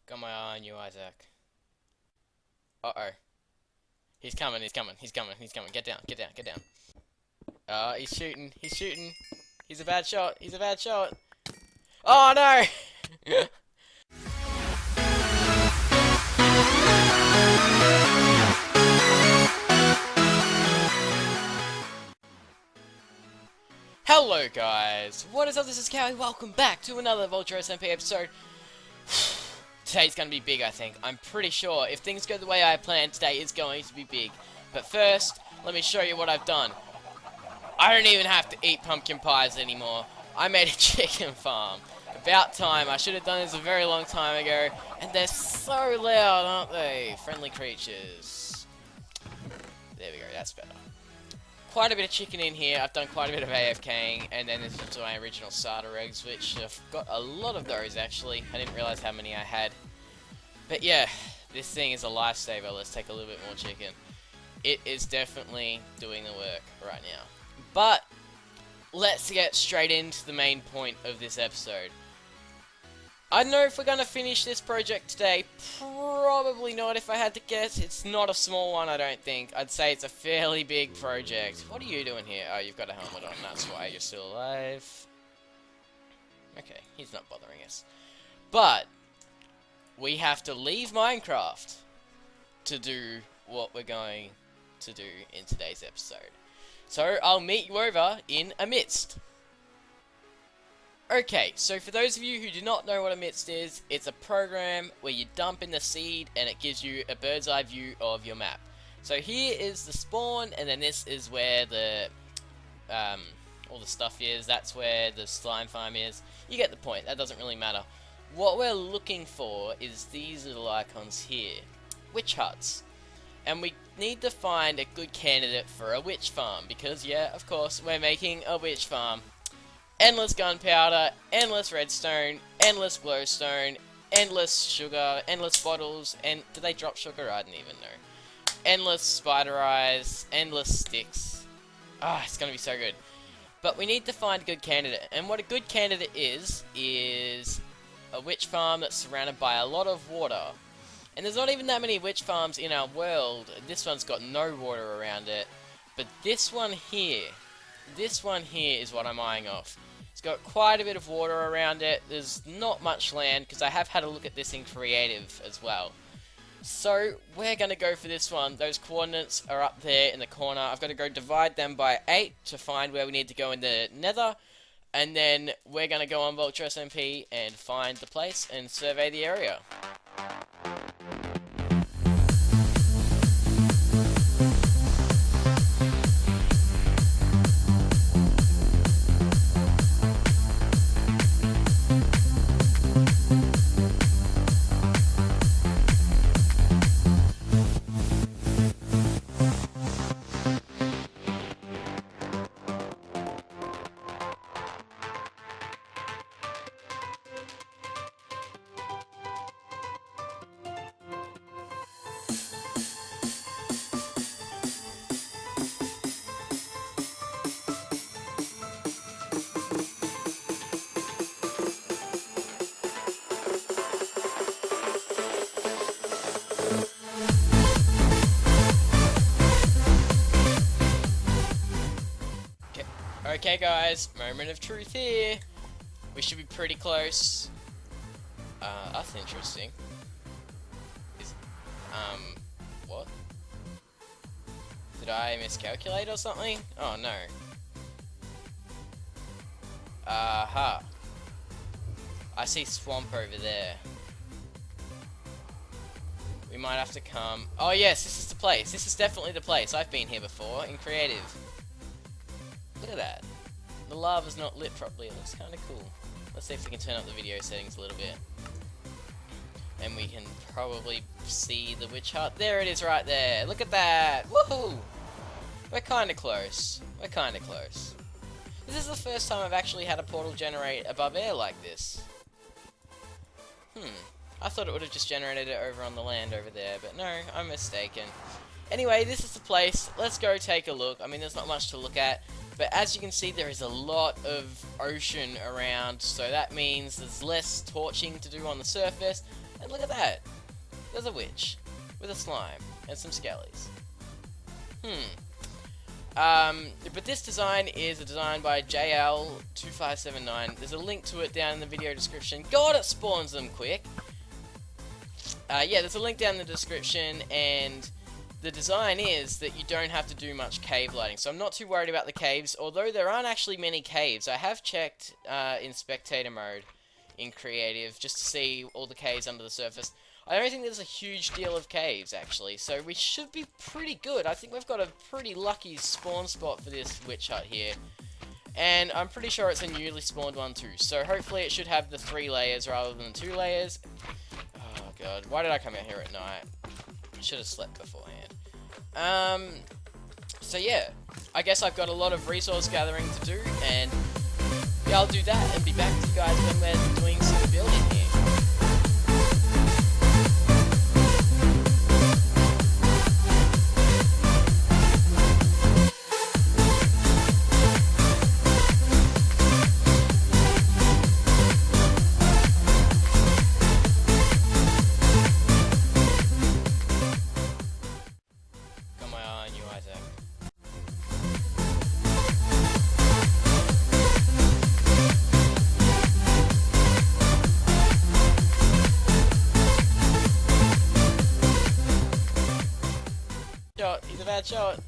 Got my eye on you, Isaac. Uh-oh. He's coming, he's coming, he's coming, he's coming. Get down, get down, get down. He's shooting, he's shooting. He's a bad shot, he's a bad shot. Oh no! Hello guys, what is up, this is Cowie, welcome back to another Vulture SMP episode. Today's going to be big, I think. I'm pretty sure if things go the way I planned, today is going to be big. But first, let me show you what I've done. I don't even have to eat pumpkin pies anymore. I made a chicken farm. About time. I should have done this a very long time ago. And they're so loud, aren't they? Friendly creatures. There we go, that's better. Quite a bit of chicken in here. I've done quite a bit of AFKing, and then this is my original starter eggs, which I've got a lot of those actually. I didn't realize how many I had. But yeah, this thing is a lifesaver. Let's take a little bit more chicken. It is definitely doing the work right now. But let's get straight into the main point of this episode. I don't know if we're going to finish this project today. Probably not, if I had to guess. It's not a small one, I don't think. I'd say it's a fairly big project. What are you doing here? Oh, you've got a helmet on. That's why you're still alive. Okay, he's not bothering us. But we have to leave Minecraft to do what we're going to do in today's episode. So I'll meet you over in Amidst. Okay, so for those of you who do not know what Amidst is, it's a program where you dump in the seed and it gives you a bird's eye view of your map. So here is the spawn, and then this is where the all the stuff is. That's where the slime farm is. You get the point, that doesn't really matter. What we're looking for is these little icons here, witch huts. And we need to find a good candidate for a witch farm, because yeah, of course, we're making a witch farm. Endless gunpowder, endless redstone, endless glowstone, endless sugar, endless bottles, and did they drop sugar? I didn't even know. Endless spider eyes, endless sticks. Ah, it's gonna be so good. But we need to find a good candidate, and what a good candidate is a witch farm that's surrounded by a lot of water. And there's not even that many witch farms in our world. This one's got no water around it. But this one here is what I'm eyeing off. It's got quite a bit of water around it. There's not much land, because I have had a look at this in creative as well. So we're going to go for this one. Those coordinates are up there in the corner. I've got to go divide them by 8 to find where we need to go in the nether. And then we're going to go on Vulture SMP and find the place and survey the area. Okay guys, moment of truth here. We should be pretty close. That's interesting. What? Did I miscalculate or something? Oh no. Aha. I see swamp over there. We might have to come... Oh yes, this is the place. This is definitely the place. I've been here before, in creative. Look at that. The lava's not lit properly. It looks kind of cool. Let's see if we can turn up the video settings a little bit. And we can probably see the witch hut. There it is right there. Look at that. Woohoo! We're kind of close. We're kind of close. This is the first time I've actually had a portal generate above air like this. I thought it would have just generated it over on the land over there, but no, I'm mistaken. Anyway, this is the place. Let's go take a look. I mean, there's not much to look at. But as you can see, there is a lot of ocean around, so that means there's less torching to do on the surface, And look at that. There's a witch with a slime and some skellies. But this design is a design by JL2579. There's a link to it down in the video description. God, it spawns them quick. Yeah, there's a link down in the description, and the design is that you don't have to do much cave lighting. So I'm not too worried about the caves, although there aren't actually many caves. I have checked in spectator mode in creative just to see all the caves under the surface. I don't think there's a huge deal of caves, actually, so we should be pretty good. I think we've got a pretty lucky spawn spot for this witch hut here. And I'm pretty sure it's a newly spawned one too, so hopefully it should have the 3 layers rather than 2 layers. Oh god, why did I come out here at night? I should have slept beforehand. So yeah, I guess I've got a lot of resource gathering to do, and yeah, I'll do that and be back to you guys when we're doing some building here. He's a bad shot.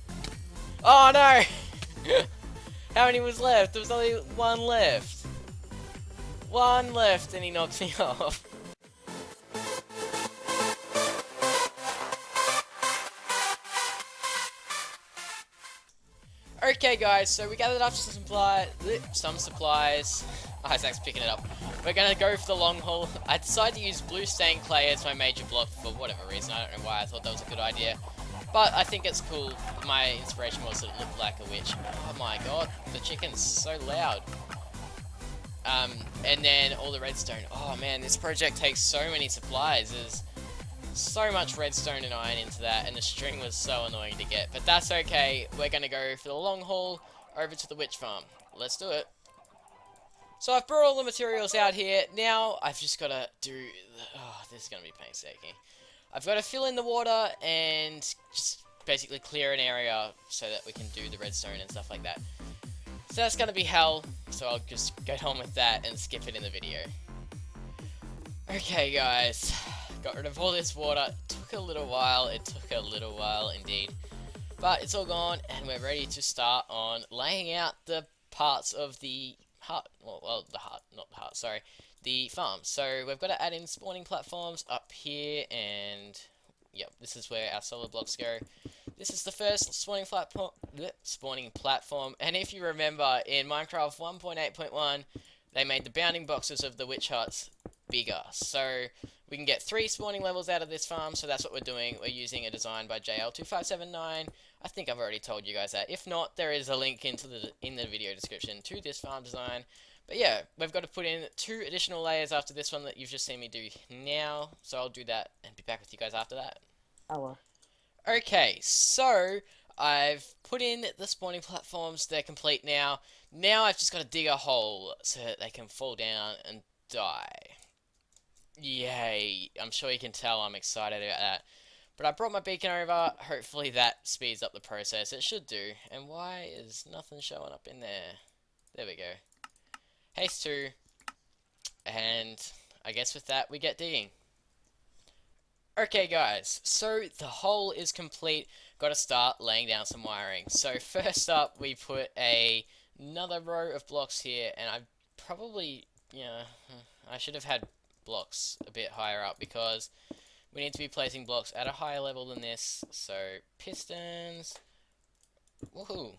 Oh no! How many was left? There was only one left. One left and he knocks me off. Okay guys, so we gathered up some supplies. Isaac's picking it up. We're gonna go for the long haul. I decided to use blue stained clay as my major block for whatever reason. I don't know why I thought that was a good idea. But I think it's cool. My inspiration was that it looked like a witch. Oh my god, the chicken's so loud. And then all the redstone. Oh man, this project takes so many supplies. There's so much redstone and iron into that, and the string was so annoying to get. But that's okay. We're gonna go for the long haul over to the witch farm. Let's do it. So I've brought all the materials out here. Now I've just got to do... Oh, this is going to be painstaking. I've got to fill in the water and just basically clear an area so that we can do the redstone and stuff like that. So that's going to be hell, so I'll just get on with that and skip it in the video. Okay guys, got rid of all this water. It took a little while, indeed. But it's all gone and we're ready to start on laying out the parts of the hut. The farm. So we've got to add in spawning platforms up here, and yep, this is where our solid blocks go. This is the first spawning platform, and if you remember, in Minecraft 1.8.1, they made the bounding boxes of the witch huts bigger. So we can get 3 spawning levels out of this farm, so that's what we're doing. We're using a design by JL2579. I think I've already told you guys that. If not, there is a link in the video description to this farm design. But yeah, we've got to put in 2 additional layers after this one that you've just seen me do now. So I'll do that and be back with you guys after that. Oh. Okay, so I've put in the spawning platforms. They're complete now. Now I've just got to dig a hole so that they can fall down and die. Yay. I'm sure you can tell I'm excited about that. But I brought my beacon over. Hopefully that speeds up the process. It should do. And why is nothing showing up in there? There we go. Haste 2. And I guess with that we get digging. Okay guys, so the hole is complete. Got to start laying down some wiring. So first up we put another row of blocks here, and I probably, I should have had blocks a bit higher up because we need to be placing blocks at a higher level than this. So pistons, woohoo,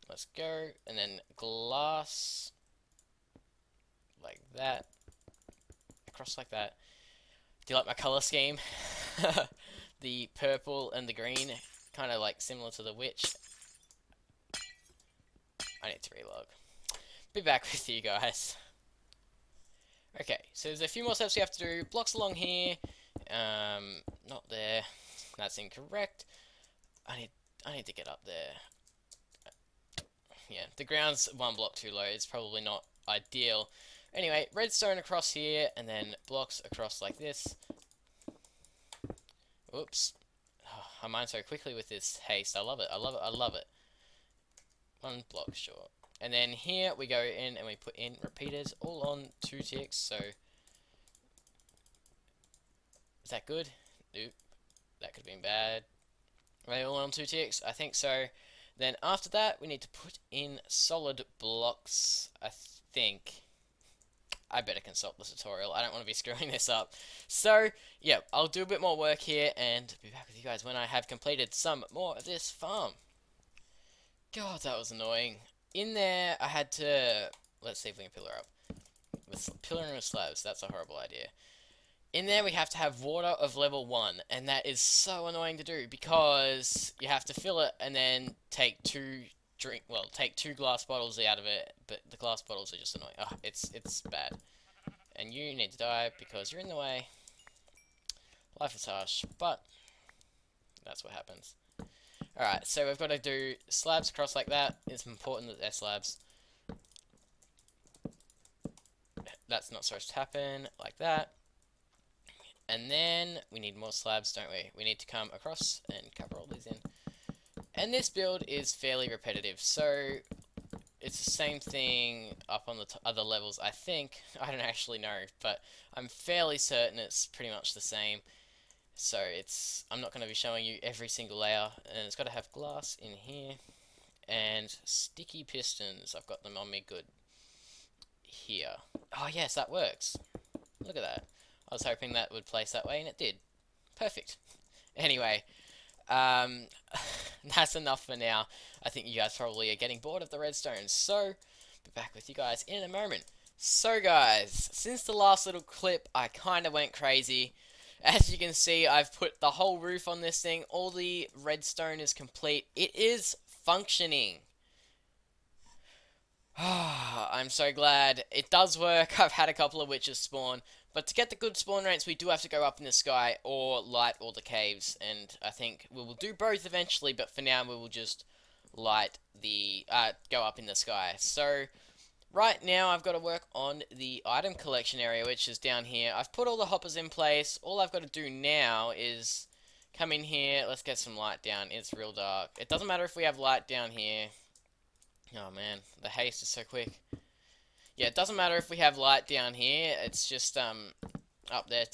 let's go, and then glass like that, across like that. Do you like my color scheme? The purple and the green, kind of like similar to the witch. I need to relog. Be back with you guys. Okay, so there's a few more steps we have to do. Blocks along here. Not there. That's incorrect. I need to get up there. Yeah, the ground's 1 block too low. It's probably not ideal. Anyway, redstone across here, and then blocks across like this. Oops. Oh, I mine so quickly with this haste. I love it. I love it. I love it. One block short. And then here we go in and we put in repeaters all on 2 ticks. So is that good? Nope. That could have been bad. Are they all on 2 ticks? I think so. Then after that, we need to put in solid blocks, I think. I better consult the tutorial. I don't want to be screwing this up. So, yeah, I'll do a bit more work here and be back with you guys when I have completed some more of this farm. God, that was annoying. In there, I had to... Let's see if we can pillar up. With pillaring with slabs, that's a horrible idea. In there, we have to have water of level 1, and that is so annoying to do because you have to fill it and then take take 2 glass bottles out of it, but the glass bottles are just annoying. Oh, it's bad. And you need to die because you're in the way. Life is harsh, but that's what happens. Alright, so we've got to do slabs across like that. It's important that they're slabs. That's not supposed to happen, like that. And then we need more slabs, don't we? We need to come across and cover all these in. And this build is fairly repetitive, so it's the same thing up on the other levels, I think. I don't actually know, but I'm fairly certain it's pretty much the same. So I'm not going to be showing you every single layer, and it's got to have glass in here. And sticky pistons, I've got them on me good here. Oh yes, that works. Look at that. I was hoping that would place that way, and it did. Perfect. Anyway, that's enough for now. I think you guys probably are getting bored of the redstone, so be back with you guys in a moment. So guys, since the last little clip, I kind of went crazy. As you can see, I've put the whole roof on this thing. All the redstone is complete. It is functioning. I'm so glad. It does work. I've had a couple of witches spawn. But to get the good spawn rates, we do have to go up in the sky or light all the caves. And I think we will do both eventually, but for now we will just light the... go up in the sky. So, right now I've got to work on the item collection area, which is down here. I've put all the hoppers in place. All I've got to do now is come in here. Let's get some light down. It's real dark. It doesn't matter if we have light down here. Oh man, the haste is so quick. Yeah, it doesn't matter if we have light down here, it's just up there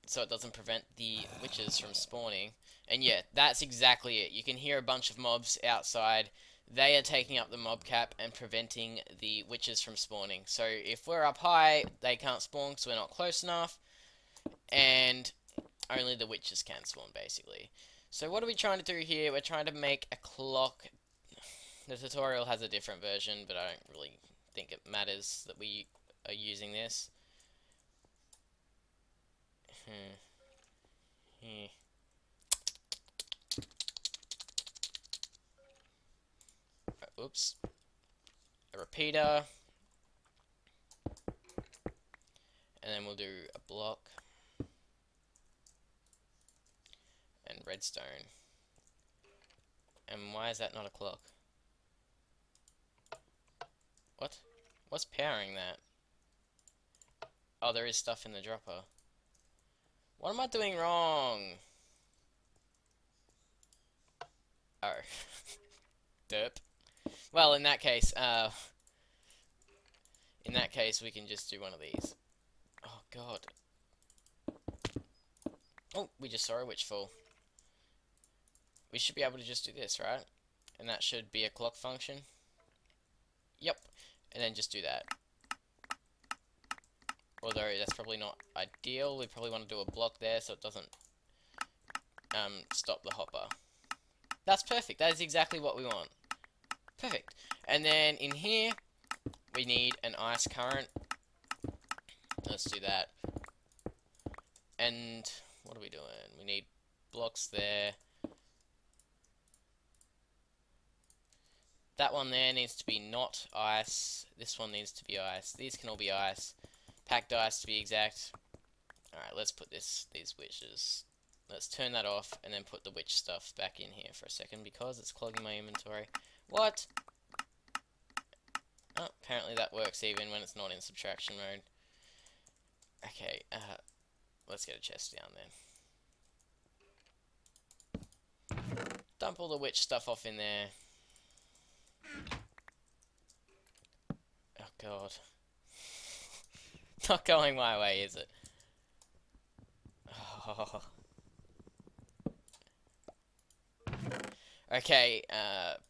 so it doesn't prevent the witches from spawning. And yeah, that's exactly it. You can hear a bunch of mobs outside. They are taking up the mob cap and preventing the witches from spawning. So if we're up high, they can't spawn because we're not close enough. And only the witches can spawn, basically. So what are we trying to do here? We're trying to make a clock. The tutorial has a different version, but I don't really think it matters that we are using this. Oops. A repeater. And then we'll do a block. And redstone. And why is that not a clock? What? What's powering that? Oh, there is stuff in the dropper. What am I doing wrong? Oh. Derp. Well, in that case, we can just do one of these. Oh, God. Oh, we just saw a witch fall. We should be able to just do this, right? And that should be a clock function. Yep. And then just do that. Although that's probably not ideal. We probably want to do a block there so it doesn't stop the hopper. That's perfect. That is exactly what we want. Perfect. And then in here, we need an ice current. Let's do that. And what are we doing? We need blocks there. That one there needs to be not ice. This one needs to be ice. These can all be ice. Packed ice to be exact. Alright, let's put these witches. Let's turn that off and then put the witch stuff back in here for a second because it's clogging my inventory. What? Oh, apparently that works even when it's not in subtraction mode. Okay, let's get a chest down then. Dump all the witch stuff off in there. Oh god. Not going my way, is it? Oh. Okay,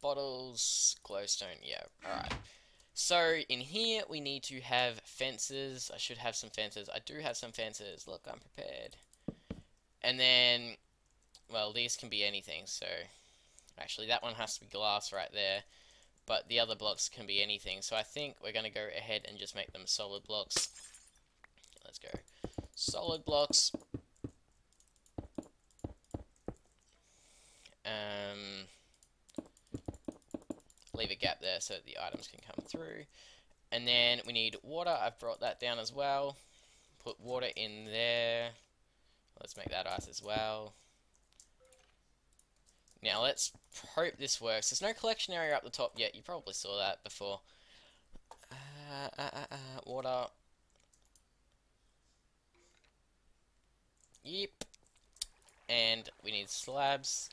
bottles, glowstone, yeah, alright. So, in here, we need to have fences. I should have some fences. I do have some fences. Look, I'm prepared. And then, well, these can be anything, so... Actually, that one has to be glass right there. But the other blocks can be anything. So I think we're going to go ahead and just make them solid blocks. Let's go. Solid blocks. Leave a gap there so that the items can come through. And then we need water. I've brought that down as well. Put water in there. Let's make that ice as well. Now let's hope this works. There's no collection area up the top yet. You probably saw that before. Water. Yep. And we need slabs.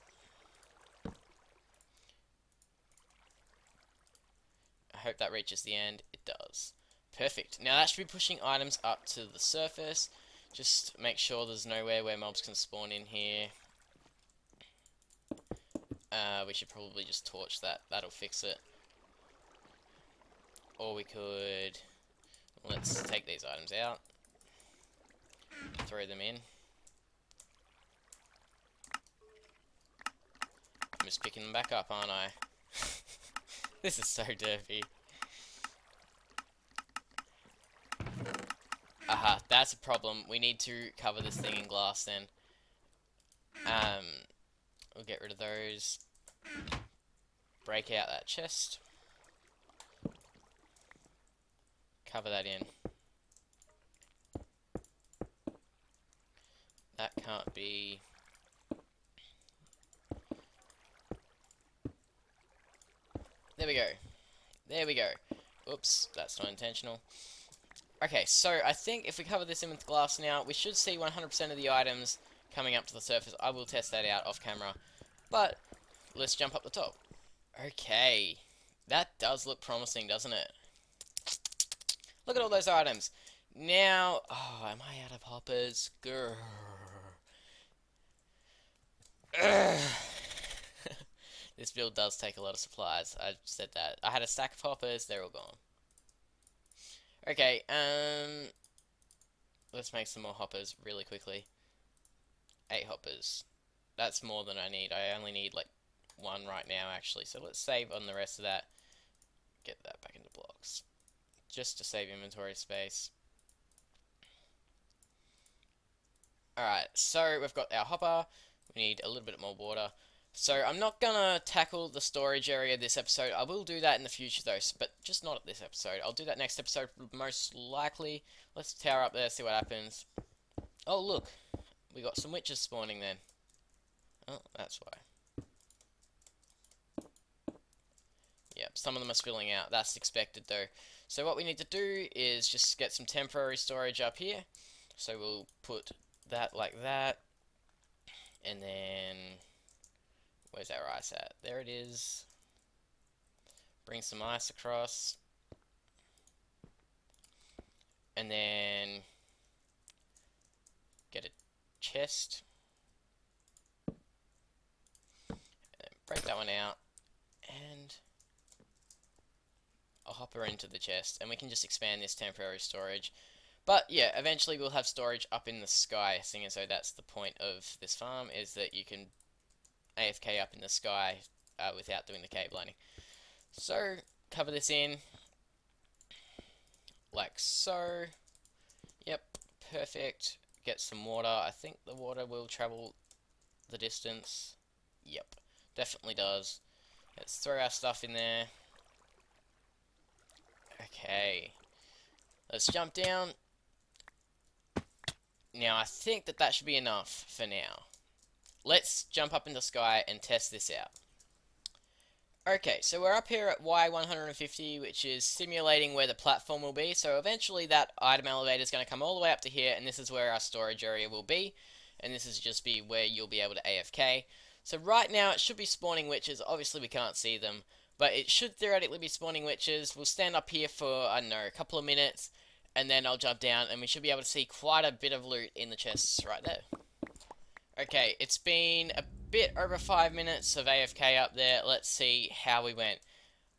I hope that reaches the end. It does. Perfect. Now that should be pushing items up to the surface. Just make sure there's nowhere where mobs can spawn in here. We should probably just torch that. That'll fix it. Or we could... Let's take these items out. Throw them in. I'm just picking them back up, aren't I? This is so derpy. Aha, that's a problem. We need to cover this thing in glass then. We'll get rid of those. Break out that chest. Cover that in. That can't be... There we go. There we go. Oops, that's not intentional. Okay, so I think if we cover this in with glass now, we should see 100% of the items coming up to the surface. I will test that out off camera. But, let's jump up the top. Okay. That does look promising, doesn't it? Look at all those items. Now... Oh, am I out of hoppers? Grrr. This build does take a lot of supplies. I said that. I had a stack of hoppers. They're all gone. Okay, let's make some more hoppers really quickly. 8 hoppers. That's more than I need. I only need like 1 right now actually. So let's save on the rest of that. Get that back into blocks. Just to save inventory space. Alright, so we've got our hopper. We need a little bit more water. So I'm not gonna tackle the storage area this episode. I will do that in the future though, but just not at this episode. I'll do that next episode most likely. Let's tower up there, see what happens. Oh look, we got some witches spawning then. Oh, that's why. Yep, some of them are spilling out. That's expected though. So what we need to do is just get some temporary storage up here. So we'll put that like that. And then... Where's our ice at? There it is. Bring some ice across. And then get a chest. And then break that one out. And I'll hop her into the chest. And we can just expand this temporary storage. But yeah, eventually we'll have storage up in the sky. Seeing as though that's the point of this farm, is that you can AFK up in the sky without doing the cave lining. So, cover this in like so. Yep, perfect. Get some water. I think the water will travel the distance. Yep, definitely does. Let's throw our stuff in there. Okay, let's jump down. Now, I think that should be enough for now. Let's jump up in the sky and test this out. Okay, so we're up here at Y150, which is simulating where the platform will be. So eventually that item elevator is going to come all the way up to here, and this is where our storage area will be. And this is just be where you'll be able to AFK. So right now it should be spawning witches. Obviously we can't see them, but it should theoretically be spawning witches. We'll stand up here for, I don't know, a couple of minutes, and then I'll jump down, and we should be able to see quite a bit of loot in the chests right there. Okay, it's been a bit over 5 minutes of AFK up there. Let's see how we went.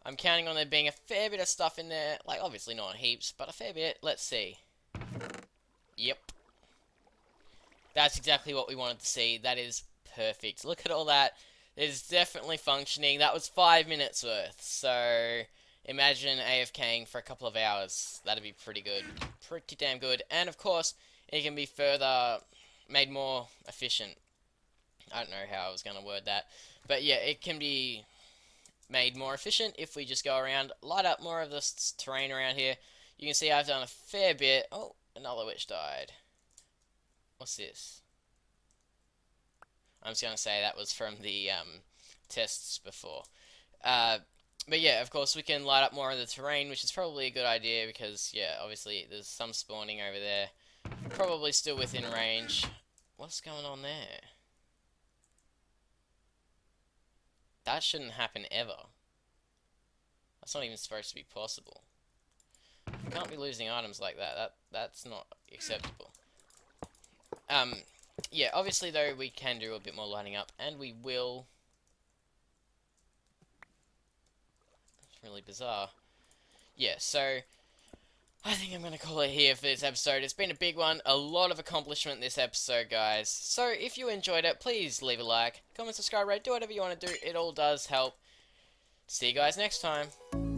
I'm counting on there being a fair bit of stuff in there. Like, obviously not heaps, but a fair bit. Let's see. Yep. That's exactly what we wanted to see. That is perfect. Look at all that. It is definitely functioning. That was 5 minutes worth. So, imagine AFKing for a couple of hours. That'd be pretty good. Pretty damn good. And, of course, it can be further made more efficient. I don't know how I was going to word that. But yeah, it can be made more efficient if we just go around, light up more of this terrain around here. You can see I've done a fair bit. Oh, another witch died. What's this? I'm just going to say that was from the tests before. But yeah, of course, we can light up more of the terrain, which is probably a good idea because, yeah, obviously there's some spawning over there. Probably still within range. What's going on there? That shouldn't happen ever. That's not even supposed to be possible. You can't be losing items like that. That's not acceptable. Yeah, obviously though, we can do a bit more lighting up, and we will. It's really bizarre. Yeah, so I think I'm going to call it here for this episode. It's been a big one, a lot of accomplishment this episode, guys. So if you enjoyed it, please leave a like, comment, subscribe, rate, do whatever you want to do. It all does help. See you guys next time.